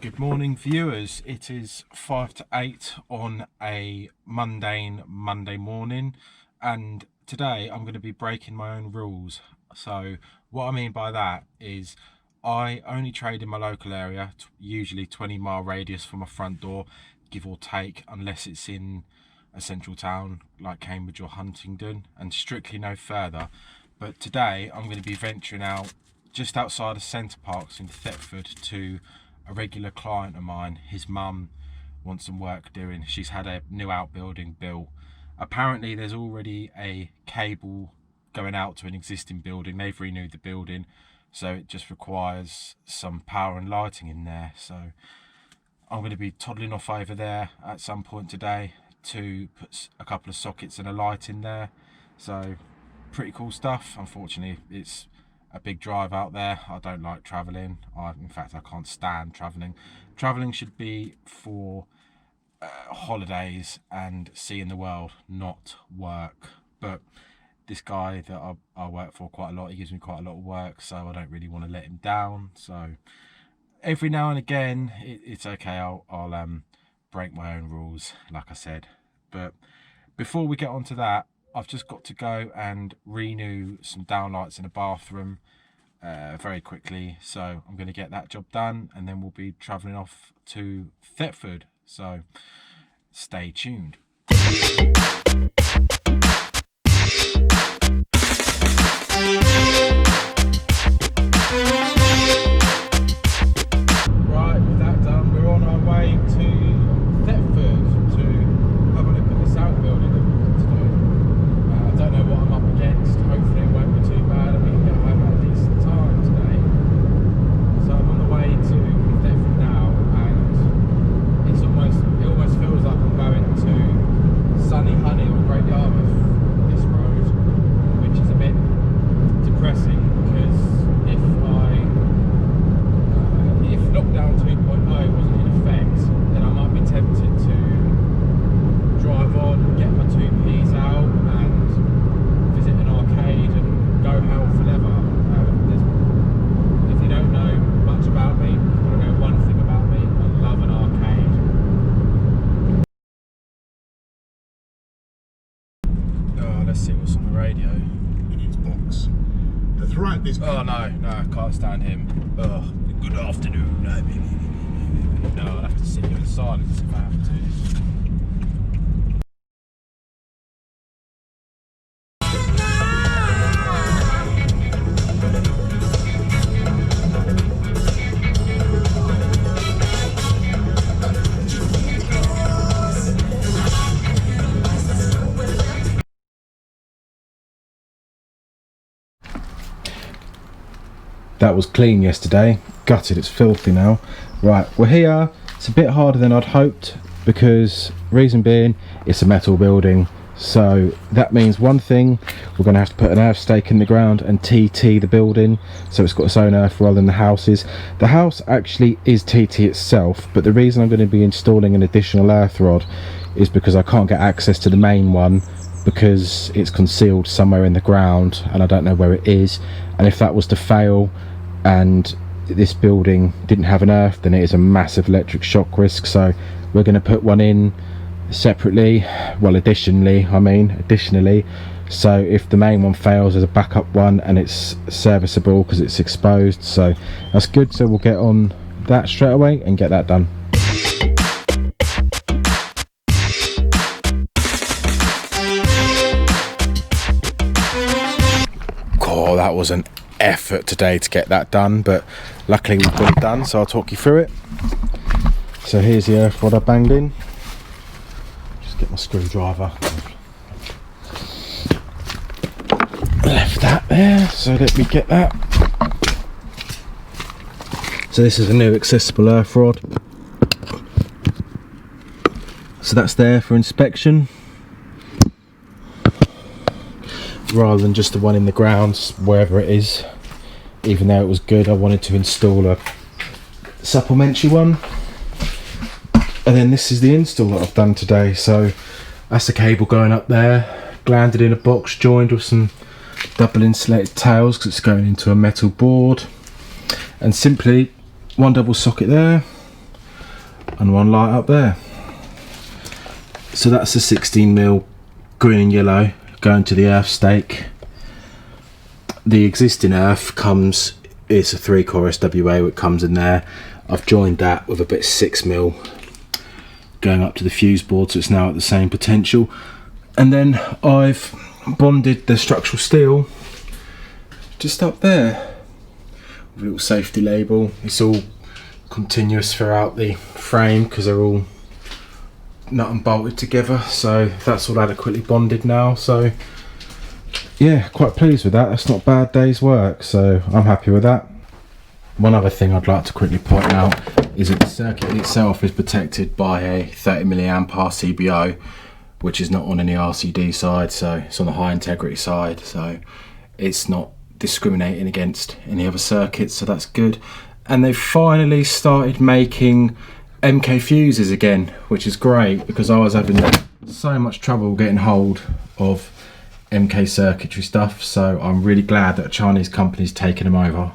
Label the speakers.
Speaker 1: Good morning, viewers. It is 5 to 8 on a mundane Monday morning, and today I'm going to be breaking my own rules. So what I mean by that is I only trade in my local area, usually 20-mile radius from my front door, give or take, unless it's in a central town like Cambridge or Huntingdon, and strictly no further. But today I'm going to be venturing out just outside of Centre Parks in Thetford to a regular client of mine. His mum wants some work doing. She's had a new outbuilding built. Apparently there's already a cable going out to an existing building. They've renewed the building, so it just requires some power and lighting in there. So I'm going to be toddling off over there at some point today to put a couple of sockets and a light in there. So pretty cool stuff. Unfortunately it's a big drive out there. I don't like traveling. In fact, I can't stand traveling. Traveling should be for holidays and seeing the world, not work. But this guy that I work for quite a lot, he gives me quite a lot of work, so I don't really want to let him down. So every now and again it's okay. I'll break my own rules, like I said. But before we get on to that, I've just got to go and renew some downlights in the bathroom very quickly. So I'm going to get that job done, and then we'll be travelling off to Thetford. So stay tuned. Right, with that done, we're on our way to Thetford to have a look at this outbuilding that we've got to do. I don't know what I'm up against. Hopefully it won't be too bad and we can get home at a decent time today. So I'm on the way to Thetford now, and it almost feels like I'm going to sunny Honey or Great Yarmouth, this road, which is a bit depressing, because if lockdown 2.0 wasn't in effect, then I might be tempted to drive on, get my 2Ps out and visit an arcade and go hell for leather. If you don't know much about me, I want to know one thing about me: I love an arcade. Oh, let's see what's on the radio.
Speaker 2: In its box. The threat is.
Speaker 1: Oh no, I can't stand him. Oh, good afternoon. No, I'll have to sit here in silence if I have to. That was clean yesterday. Gutted, it's filthy now. Right, we're here. It's a bit harder than I'd hoped, because reason being, it's a metal building. So that means one thing: we're going to have to put an earth stake in the ground and TT the building, so it's got its own earth rather than the houses. The house actually is TT itself, but the reason I'm going to be installing an additional earth rod is because I can't get access to the main one, because it's concealed somewhere in the ground and I don't know where it is. And if that was to fail and this building didn't have an earth, then it is a massive electric shock risk. So we're going to put one in separately, well additionally, so if the main one fails, there's a backup one and it's serviceable because it's exposed. So that's good. So we'll get on that straight away and get that done. Oh, that was an effort today to get that done, but luckily we've got it done, so I'll talk you through it. So here's the earth rod I banged in. Just get my screwdriver. Left that there, so let me get that. So this is a new accessible earth rod. So that's there for inspection, rather than just the one in the ground, wherever it is. Even though it was good, I wanted to install a supplementary one. And then this is the install that I've done today. So that's the cable going up there, glanded in a box, joined with some double insulated tails because it's going into a metal board. And simply one double socket there, and one light up there. So that's the 16mm green and yellow going to the earth stake. The existing earth comes, it's a 3-core SWA which comes in there. I've joined that with a bit of 6mm going up to the fuse board, so it's now at the same potential. And then I've bonded the structural steel just up there with a little safety label. It's all continuous throughout the frame because they're all nut and bolted together, so that's all adequately bonded now. So yeah, quite pleased with that. That's not a bad day's work, so I'm happy with that. One other thing I'd like to quickly point out is that the circuit itself is protected by a 30 milliamp RCBO, which is not on any RCD side, so it's on the high integrity side, so it's not discriminating against any other circuits, so that's good. And they've finally started making MK fuses again, which is great because I was having so much trouble getting hold of MK circuitry stuff, so I'm really glad that a Chinese company's taken them over.